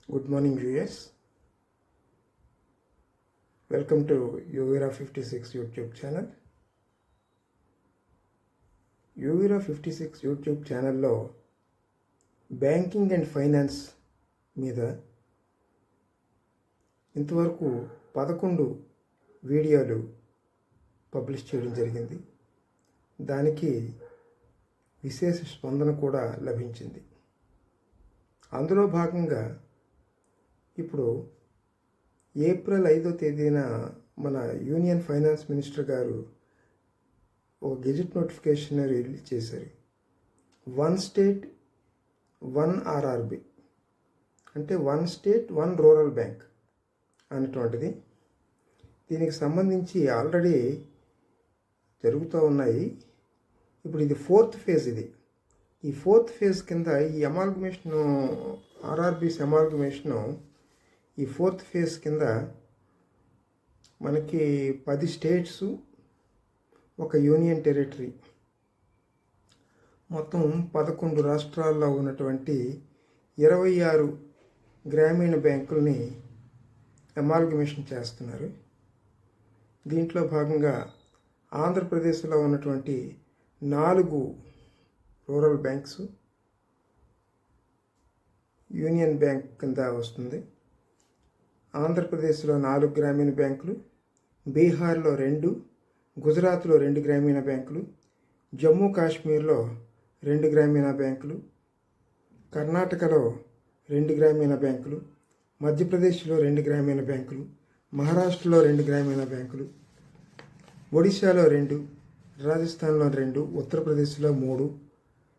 Good morning, viewers. Welcome to Uvira 56 YouTube channel. Uvira 56 YouTube ఛానల్లో banking and finance మీద ఇంతవరకు 11 వీడియోలు publish చేయడం జరిగింది. దానికి విశేష స్పందన కూడా లభించింది. అందులో భాగంగా ఇప్పుడు ఏప్రిల్ 5వ తేదీన మన యూనియన్ ఫైనాన్స్ మినిస్టర్ గారు ఒక గెజెట్ నోటిఫికేషన్ రిలీజ్ చేశారు. 1 స్టేట్ 1 ఆర్ఆర్బి, అంటే 1 స్టేట్ 1 రూరల్ బ్యాంక్ అన్నటువంటిది. దీనికి సంబంధించి ఆల్రెడీ జరుగుతూ ఉన్నాయి. ఇప్పుడు ఇది 4th ఫేజ్. ఈ 4th ఫేజ్ కింద ఈ అమాల్గమేషను, ఆర్ఆర్బీస్ అమాల్గమేషను ఈ 4th ఫేజ్ కింద మనకి 10 స్టేట్స్, ఒక యూనియన్ టెరిటరీ, మొత్తం 11 రాష్ట్రాల్లో ఉన్నటువంటి 26 గ్రామీణ బ్యాంకుల్ని అమాల్గమేషన్ చేస్తున్నారు. దీంట్లో భాగంగా ఆంధ్రప్రదేశ్లో ఉన్నటువంటి 4 రూరల్ బ్యాంక్స్ యూనియన్ బ్యాంక్ కింద వస్తుంది. ఆంధ్రప్రదేశ్లో 4 గ్రామీణ బ్యాంకులు, బీహార్లో 2, గుజరాత్లో 2 గ్రామీణ బ్యాంకులు, జమ్మూ కాశ్మీర్లో 2 గ్రామీణ బ్యాంకులు, కర్ణాటకలో 2 గ్రామీణ బ్యాంకులు, మధ్యప్రదేశ్లో 2 గ్రామీణ బ్యాంకులు, మహారాష్ట్రలో 2 గ్రామీణ బ్యాంకులు, ఒడిశాలో 2, రాజస్థాన్లో 2, ఉత్తరప్రదేశ్లో 3,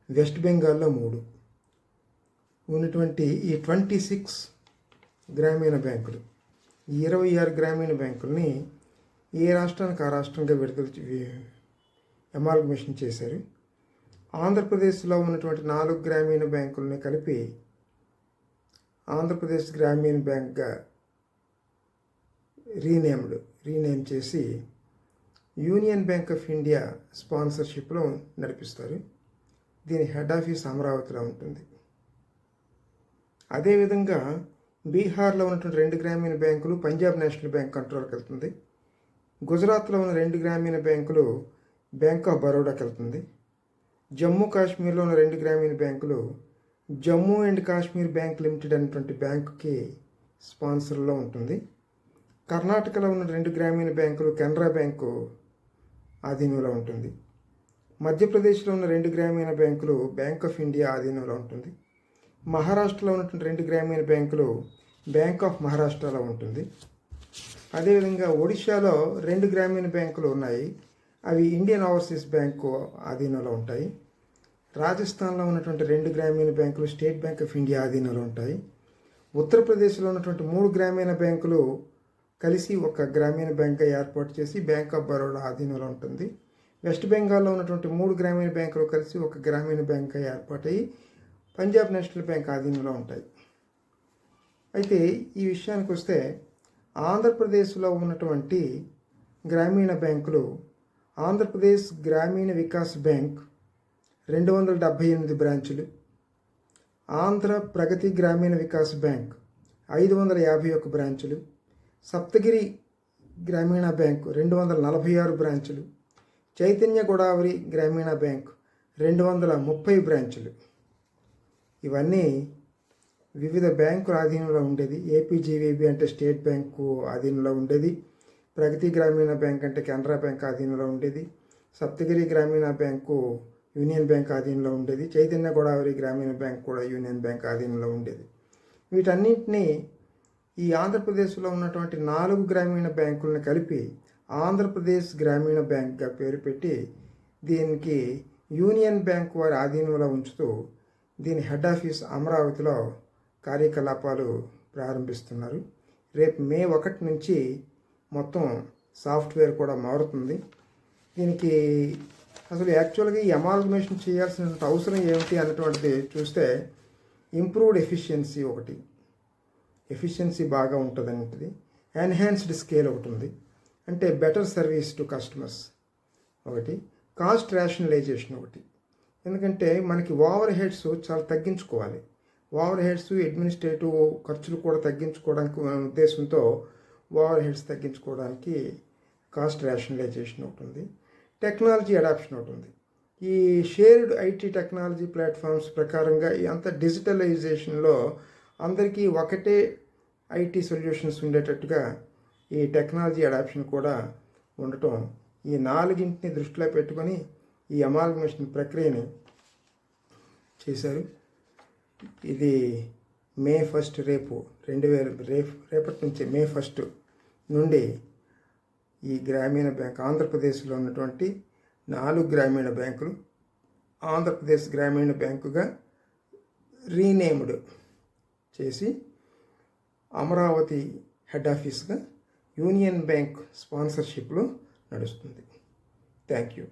వెస్ట్ బెంగాల్లో 3 ఉన్నటువంటి ఈ 26 గ్రామీణ బ్యాంకులు, ఈ 26 గ్రామీణ బ్యాంకుల్ని ఏ రాష్ట్రానికి ఆ రాష్ట్రంగా అమాల్గమేషన్ చేశారు. ఆంధ్రప్రదేశ్లో ఉన్నటువంటి 4 గ్రామీణ బ్యాంకుల్ని కలిపి ఆంధ్రప్రదేశ్ గ్రామీణ బ్యాంక్గా రీనేమ్ చేసి యూనియన్ బ్యాంక్ ఆఫ్ ఇండియా స్పాన్సర్షిప్లో నడిపిస్తారు. దీని హెడ్ ఆఫీస్ అమరావతిలో ఉంటుంది. అదేవిధంగా బీహార్లో ఉన్నటువంటి 2 గ్రామీణ బ్యాంకులు పంజాబ్ నేషనల్ బ్యాంక్ కంట్రోల్కి వెళ్తుంది. గుజరాత్లో ఉన్న 2 గ్రామీణ బ్యాంకులు బ్యాంక్ ఆఫ్ బరోడాకి వెళ్తుంది. జమ్మూ కాశ్మీర్లో ఉన్న 2 గ్రామీణ బ్యాంకులు Jammu and Kashmir bank limited అనేటువంటి బ్యాంకుకి స్పాన్సర్లో ఉంటుంది. కర్ణాటకలో ఉన్న 2 గ్రామీణ బ్యాంకులు కెనరా బ్యాంకు ఆధీనంలో ఉంటుంది. మధ్యప్రదేశ్లో ఉన్న 2 గ్రామీణ బ్యాంకులు బ్యాంక్ ఆఫ్ ఇండియా ఆధీనంలో ఉంటుంది. మహారాష్ట్రలో ఉన్నటువంటి 2 గ్రామీణ బ్యాంకులు బ్యాంక్ ఆఫ్ మహారాష్ట్రలో ఉంటుంది. అదేవిధంగా ఒడిశాలో 2 గ్రామీణ బ్యాంకులు ఉన్నాయి. అవి ఇండియన్ ఓవర్సీస్ బ్యాంకు ఆధీనంలో ఉంటాయి. రాజస్థాన్లో ఉన్నటువంటి 2 గ్రామీణ బ్యాంకులు స్టేట్ బ్యాంక్ ఆఫ్ ఇండియా ఆధీనంలో ఉంటాయి. ఉత్తరప్రదేశ్లో ఉన్నటువంటి 3 గ్రామీణ బ్యాంకులు కలిసి ఒక గ్రామీణ బ్యాంక్గా ఏర్పాటు చేసి బ్యాంక్ ఆఫ్ బరోడా ఆధీనంలో ఉంటుంది. వెస్ట్ బెంగాల్లో ఉన్నటువంటి 3 గ్రామీణ బ్యాంకులు కలిసి ఒక గ్రామీణ బ్యాంక్గా ఏర్పాటయ్యి పంజాబ్ నేషనల్ బ్యాంక్ ఆధీనంలో ఉంటాయి. అయితే ఈ విషయానికి వస్తే ఆంధ్రప్రదేశ్లో ఉన్నటువంటి గ్రామీణ బ్యాంకులు ఆంధ్రప్రదేశ్ గ్రామీణ వికాస్ బ్యాంక్ 278 బ్రాంచులు, ఆంధ్ర ప్రగతి గ్రామీణ వికాస్ బ్యాంక్ 551 బ్రాంచులు, సప్తగిరి గ్రామీణ బ్యాంక్ 246 బ్రాంచులు, చైతన్య గోదావరి గ్రామీణ బ్యాంక్ 230 బ్రాంచులు. ఇవన్నీ వివిధ బ్యాంకుల ఆధీనంలో ఉండేది. ఏపీజీవీబీ అంటే స్టేట్ బ్యాంకు ఆధీనంలో ఉండేది. ప్రగతి గ్రామీణ బ్యాంక్ అంటే కెనరా బ్యాంక్ ఆధీనంలో ఉండేది. సప్తగిరి గ్రామీణ బ్యాంకు యూనియన్ బ్యాంక్ ఆధీనంలో ఉండేది. చైతన్య గోదావరి గ్రామీణ బ్యాంక్ కూడా యూనియన్ బ్యాంక్ ఆధీనంలో ఉండేది. వీటన్నింటినీ ఈ ఆంధ్రప్రదేశ్లో ఉన్నటువంటి 4 గ్రామీణ బ్యాంకులను కలిపి ఆంధ్రప్రదేశ్ గ్రామీణ బ్యాంక్గా పేరు పెట్టి దీనికి యూనియన్ బ్యాంక్ వారి ఆధీనంలో ఉంచుతూ దీని హెడ్ ఆఫీస్ అమరావతిలో కార్యకలాపాలు ప్రారంభిస్తున్నారు. రేపు మే 1 నుంచి మొత్తం సాఫ్ట్వేర్ కూడా మారుతుంది. దీనికి అసలు యాక్చువల్గా ఈ అమాల్గమేషన్ చేయాల్సిన అవసరం ఏమిటి అన్నటువంటిది చూస్తే ఇంప్రూవ్డ్ ఎఫిషియన్సీ ఒకటి, ఎఫిషియన్సీ బాగా ఉంటుంది అన్నది. ఎన్హాన్స్డ్ స్కేల్ ఒకటి ఉంది, అంటే బెటర్ సర్వీస్ టు కస్టమర్స్ ఒకటి. కాస్ట్ రేషనలైజేషన్ ఒకటి, ఎందుకంటే మనకి ఓవర్ హెడ్స్ చాలా తగ్గించుకోవాలి. ఓవర్ హెడ్స్ అడ్మినిస్ట్రేటివ్ ఖర్చులు కూడా తగ్గించుకోవడానికి ఉద్దేశంతో ఓవర్ హెడ్స్ తగ్గించుకోవడానికి కాస్ట్ రేషనలైజేషన్ ఒకటి ఉంది. టెక్నాలజీ అడాప్షన్ ఒకటి ఉంది. ఈ షేర్డ్ ఐటీ టెక్నాలజీ ప్లాట్ఫామ్స్ ప్రకారంగా అంత డిజిటలైజేషన్లో అందరికీ ఒకటే ఐటీ సొల్యూషన్స్ ఉండేటట్టుగా ఈ టెక్నాలజీ అడాప్షన్ కూడా ఉండటం, ఈ నాలుగింటిని దృష్టిలో పెట్టుకొని ఈ అమాల్గమేషన్ ప్రక్రియని చేశారు. ఇది మే 1 రేపటి నుంచి మే 1 నుండి ఈ గ్రామీణ బ్యాంక్ ఆంధ్రప్రదేశ్లో ఉన్నటువంటి 4 గ్రామీణ బ్యాంకులు ఆంధ్రప్రదేశ్ గ్రామీణ బ్యాంకుగా రీనేమ్డ్ చేసి అమరావతి హెడ్ ఆఫీస్గా యూనియన్ బ్యాంక్ స్పాన్సర్షిప్లో నడుస్తుంది. Thank you.